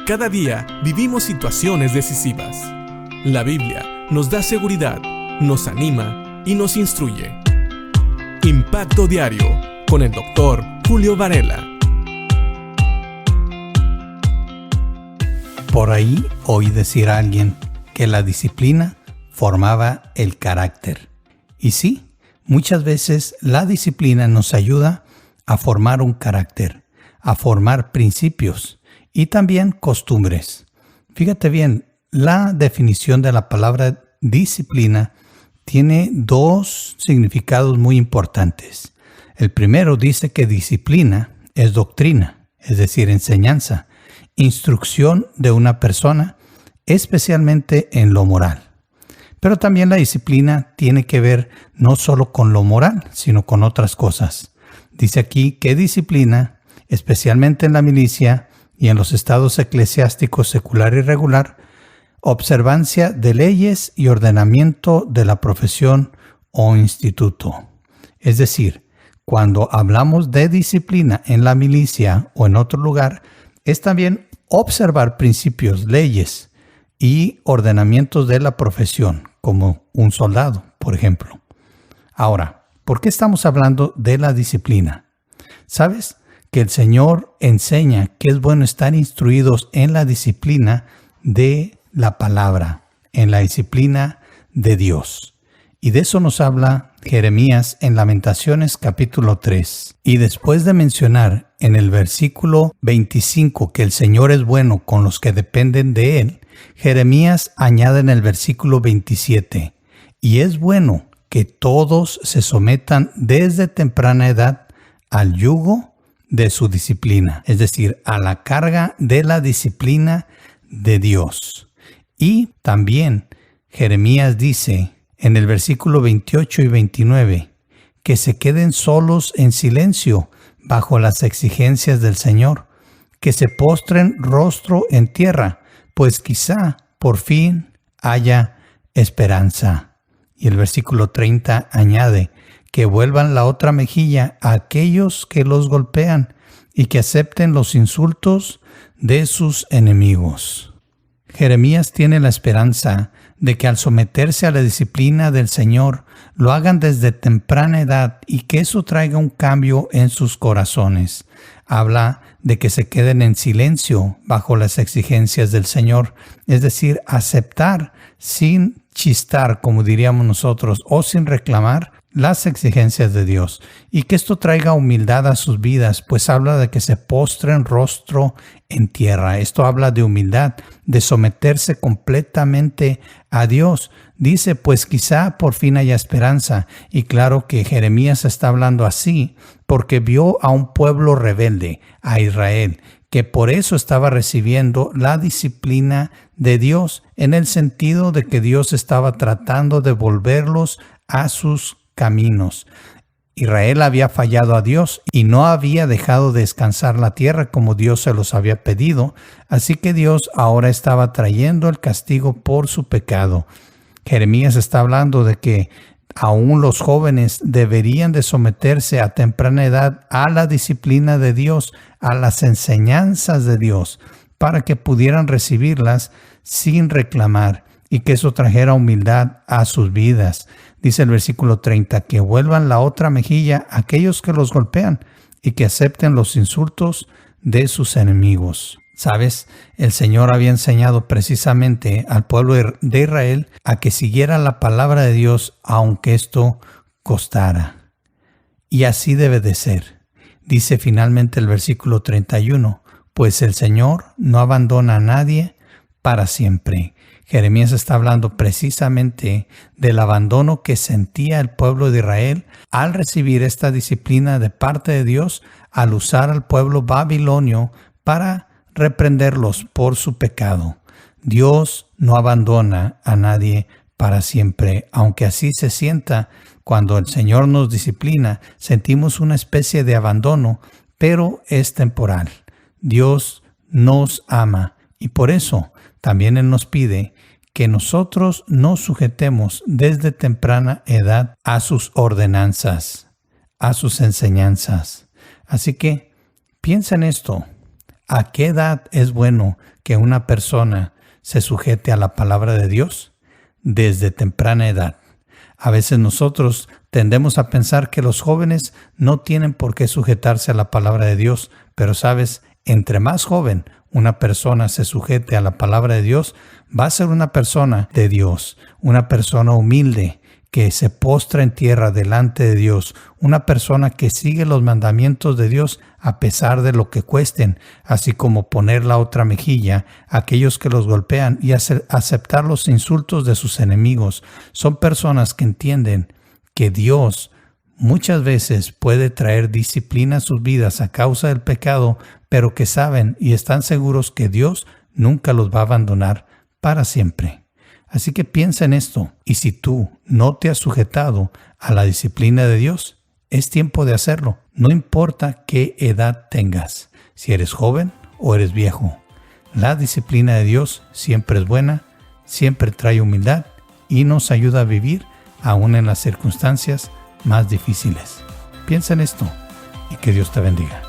Cada día vivimos situaciones decisivas. La Biblia nos da seguridad, nos anima y nos instruye. Impacto Diario con el Dr. Julio Varela. Por ahí oí decir a alguien que la disciplina formaba el carácter. Y sí, muchas veces la disciplina nos ayuda a formar un carácter, a formar principios y también costumbres. Fíjate bien, la definición de la palabra disciplina tiene dos significados muy importantes. El primero dice que disciplina es doctrina, es decir, enseñanza, instrucción de una persona, especialmente en lo moral. Pero también la disciplina tiene que ver no solo con lo moral, sino con otras cosas. Dice aquí que disciplina, especialmente en la milicia y en los estados eclesiásticos secular y regular, observancia de leyes y ordenamiento de la profesión o instituto. Es decir, cuando hablamos de disciplina en la milicia o en otro lugar, es también observar principios, leyes y ordenamientos de la profesión, como un soldado, por ejemplo. Ahora, ¿por qué estamos hablando de la disciplina? ¿Sabes que el Señor enseña que es bueno estar instruidos en la disciplina de la palabra, en la disciplina de Dios? Y de eso nos habla Jeremías en Lamentaciones capítulo 3. Y después de mencionar en el versículo 25 que el Señor es bueno con los que dependen de Él, Jeremías añade en el versículo 27, y es bueno que todos se sometan desde temprana edad al yugo de su disciplina, es decir, a la carga de la disciplina de Dios. Y también Jeremías dice en el versículo 28 y 29 que se queden solos en silencio bajo las exigencias del Señor, que se postren rostro en tierra, pues quizá por fin haya esperanza. Y el versículo 30 añade que vuelvan la otra mejilla a aquellos que los golpean y que acepten los insultos de sus enemigos. Jeremías tiene la esperanza de que al someterse a la disciplina del Señor lo hagan desde temprana edad y que eso traiga un cambio en sus corazones. Habla de que se queden en silencio bajo las exigencias del Señor, es decir, aceptar sin chistar, como diríamos nosotros, o sin reclamar las exigencias de Dios, y que esto traiga humildad a sus vidas, pues habla de que se postren rostro en tierra. Esto habla de humildad, de someterse completamente a Dios. Dice, pues quizá por fin haya esperanza. Y claro que Jeremías está hablando así porque vio a un pueblo rebelde, a Israel, que por eso estaba recibiendo la disciplina de Dios, en el sentido de que Dios estaba tratando de volverlos a sus caminos. Israel había fallado a Dios y no había dejado descansar la tierra como Dios se los había pedido, así que Dios ahora estaba trayendo el castigo por su pecado. Jeremías está hablando de que aún los jóvenes deberían de someterse a temprana edad a la disciplina de Dios, a las enseñanzas de Dios, para que pudieran recibirlas sin reclamar y que eso trajera humildad a sus vidas. Dice el versículo 30, que vuelvan la otra mejilla a aquellos que los golpean y que acepten los insultos de sus enemigos. ¿Sabes? El Señor había enseñado precisamente al pueblo de Israel a que siguiera la palabra de Dios aunque esto costara. Y así debe de ser. Dice finalmente el versículo 31, pues el Señor no abandona a nadie para siempre. Jeremías está hablando precisamente del abandono que sentía el pueblo de Israel al recibir esta disciplina de parte de Dios, al usar al pueblo babilonio para reprenderlos por su pecado. Dios no abandona a nadie para siempre, aunque así se sienta cuando el Señor nos disciplina, sentimos una especie de abandono, pero es temporal. Dios nos ama y por eso también Él nos pide que nosotros nos sujetemos desde temprana edad a sus ordenanzas, a sus enseñanzas. Así que piensa en esto. ¿A qué edad es bueno que una persona se sujete a la palabra de Dios? Desde temprana edad. A veces nosotros tendemos a pensar que los jóvenes no tienen por qué sujetarse a la palabra de Dios, pero sabes, entre más joven una persona se sujete a la palabra de Dios, va a ser una persona de Dios, una persona humilde que se postra en tierra delante de Dios, una persona que sigue los mandamientos de Dios a pesar de lo que cuesten, así como poner la otra mejilla a aquellos que los golpean y aceptar los insultos de sus enemigos. Son personas que entienden que Dios muchas veces puede traer disciplina a sus vidas a causa del pecado, pero que saben y están seguros que Dios nunca los va a abandonar para siempre. Así que piensa en esto, y si tú no te has sujetado a la disciplina de Dios, es tiempo de hacerlo. No importa qué edad tengas, si eres joven o eres viejo. La disciplina de Dios siempre es buena, siempre trae humildad y nos ayuda a vivir aún en las circunstancias más difíciles. Piensa en esto y que Dios te bendiga.